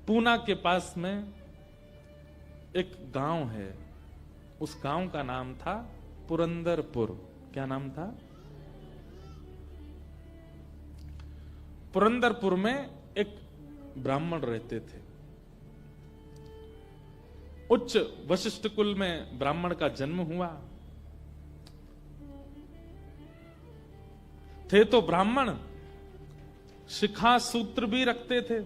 पूना के पास में एक गांव है, उस गांव का नाम था पुरंदरपुर। क्या नाम था? पुरंदरपुर में एक ब्राह्मण रहते थे। उच्च वशिष्ठ कुल में ब्राह्मण का जन्म हुआ। थे तो ब्राह्मण, शिखा सूत्र भी रखते थे,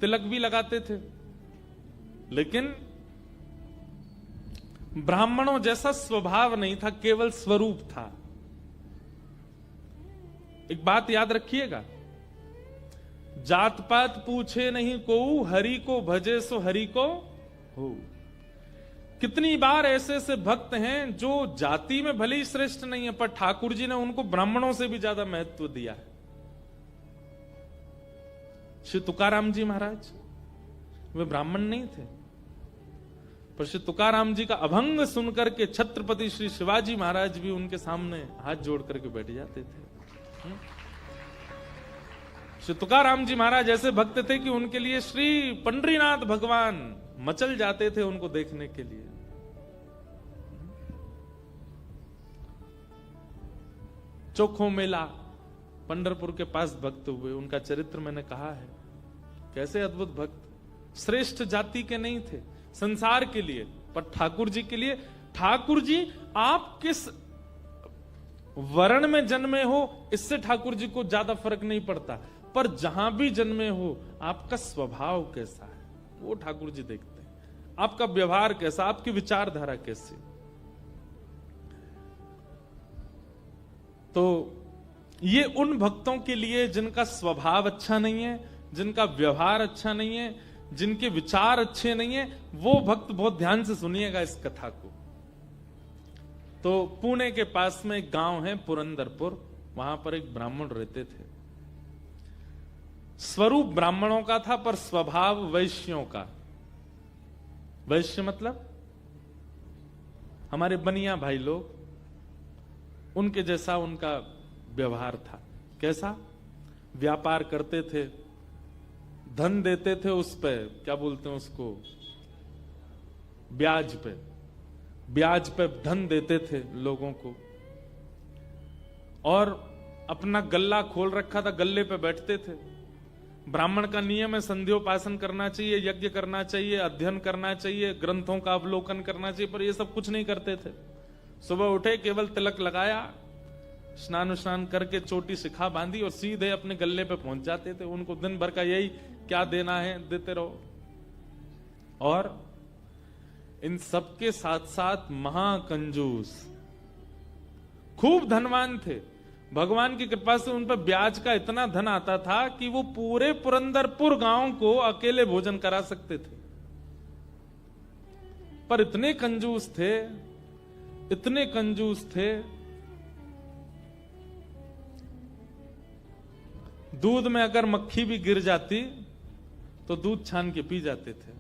तिलक भी लगाते थे, लेकिन ब्राह्मणों जैसा स्वभाव नहीं था, केवल स्वरूप था। एक बात याद रखिएगा, जात पात पूछे नहीं कोऊ, हरि को भजे सो हरि को हो। कितनी बार ऐसे ऐसे भक्त हैं जो जाति में भले ही श्रेष्ठ नहीं है, पर ठाकुर जी ने उनको ब्राह्मणों से भी ज्यादा महत्व दिया है। श्री तुकाराम जी महाराज वे ब्राह्मण नहीं थे, पर श्री तुकाराम जी का अभंग सुनकर के छत्रपति श्री शिवाजी महाराज भी उनके सामने हाथ जोड़ करके बैठ जाते थे। श्री तुकाराम जी महाराज ऐसे भक्त थे कि उनके लिए श्री पंडरीनाथ भगवान मचल जाते थे उनको देखने के लिए। चोखो मेला पंढरपुर के पास भक्त हुए, उनका चरित्र मैंने कहा है। कैसे अद्भुत भक्त, श्रेष्ठ जाति के नहीं थे संसार के लिए, पर ठाकुर जी के लिए। ठाकुर जी आप किस वर्ण में जन्मे हो इससे ठाकुर जी को ज्यादा फर्क नहीं पड़ता, पर जहां भी जन्मे हो आपका स्वभाव कैसा है वो ठाकुर जी देखते हैं। आपका व्यवहार कैसा, आपकी विचारधारा कैसी। तो ये उन भक्तों के लिए जिनका स्वभाव अच्छा नहीं है, जिनका व्यवहार अच्छा नहीं है, जिनके विचार अच्छे नहीं है, वो भक्त बहुत ध्यान से सुनिएगा इस कथा को। तो पुणे के पास में एक गांव है पुरंदरपुर, वहां पर एक ब्राह्मण रहते थे। स्वरूप ब्राह्मणों का था पर स्वभाव वैश्यों का। वैश्य मतलब हमारे बनिया भाई लोग, उनके जैसा उनका व्यवहार था। कैसा? व्यापार करते थे, धन देते थे, उस पे क्या बोलते हैं उसको, ब्याज पे, ब्याज पे धन देते थे लोगों को। और अपना गल्ला खोल रखा था, गल्ले पे बैठते थे। ब्राह्मण का नियम है संध्योपासन करना चाहिए, यज्ञ करना चाहिए, अध्ययन करना चाहिए, ग्रंथों का अवलोकन करना चाहिए, पर ये सब कुछ नहीं करते थे। सुबह उठे, केवल तिलक लगाया, स्नान करके चोटी शिखा बांधी और सीधे अपने गल्ले पे पहुंच जाते थे। उनको दिन भर का यही, क्या देना है देते रहो। और इन सबके साथ साथ महाकंजूस, खूब धनवान थे। भगवान की कृपा से उन पर ब्याज का इतना धन आता था कि वो पूरे पुरंदरपुर गांव को अकेले भोजन करा सकते थे। पर इतने कंजूस थे, इतने कंजूस थे, दूध में अगर मक्खी भी गिर जाती तो दूध छान के पी जाते थे।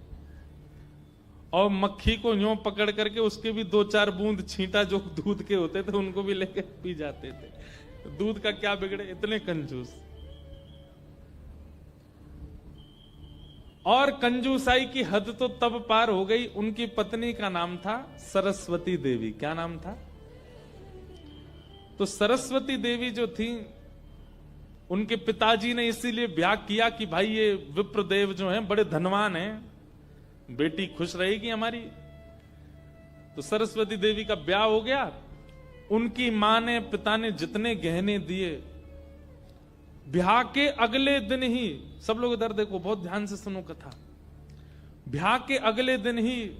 और मक्खी को यूं पकड़ करके उसके भी 2-4 बूंद छींटा जो दूध के होते थे उनको भी लेके पी जाते थे। दूध का क्या बिगड़े, इतने कंजूस। और कंजूसाई की हद तो तब पार हो गई, उनकी पत्नी का नाम था सरस्वती देवी। क्या नाम था? तो सरस्वती देवी जो थी, उनके पिताजी ने इसीलिए ब्याह किया कि भाई ये विप्रदेव जो हैं बड़े धनवान हैं, बेटी खुश रहेगी हमारी। तो सरस्वती देवी का ब्याह हो गया। उनकी मां ने, पिता ने जितने गहने दिए, ब्याह के अगले दिन ही, सब लोग इधर देखो, बहुत ध्यान से सुनो कथा। ब्याह के अगले दिन ही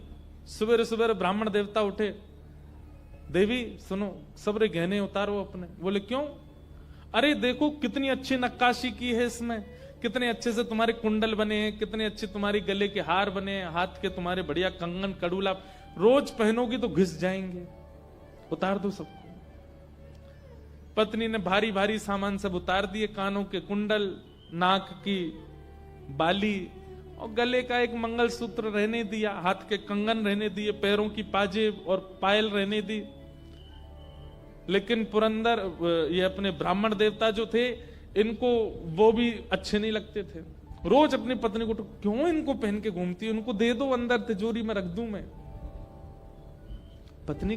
सुबह सुबह ब्राह्मण देवता उठे, देवी सुनो, सबरे गहने उतारो अपने। बोले क्यों? अरे देखो कितनी अच्छी नक्काशी की है इसमें, कितने अच्छे से तुम्हारे कुंडल बने हैं, कितने अच्छे तुम्हारे गले के हार बने हैं, हाथ के तुम्हारे बढ़िया कंगन कड़ूला, रोज पहनोगी तो घिस जाएंगे, उतार दो सबको। पत्नी ने भारी भारी सामान सब उतार दिए, कानों के कुंडल, नाक की बाली और गले का एक मंगलसूत्र रहने दिया, हाथ के कंगन रहने दिए, पैरों की पाजेब और पायल रहने दी। लेकिन पुरंदर, ये अपने ब्राह्मण देवता जो थे, इनको वो भी अच्छे नहीं लगते थे। रोज अपनी पत्नी को, क्यों इनको पहन के घूमती है, उनको दे दो, अंदर तिजोरी में रख दूं मैं। पत्नी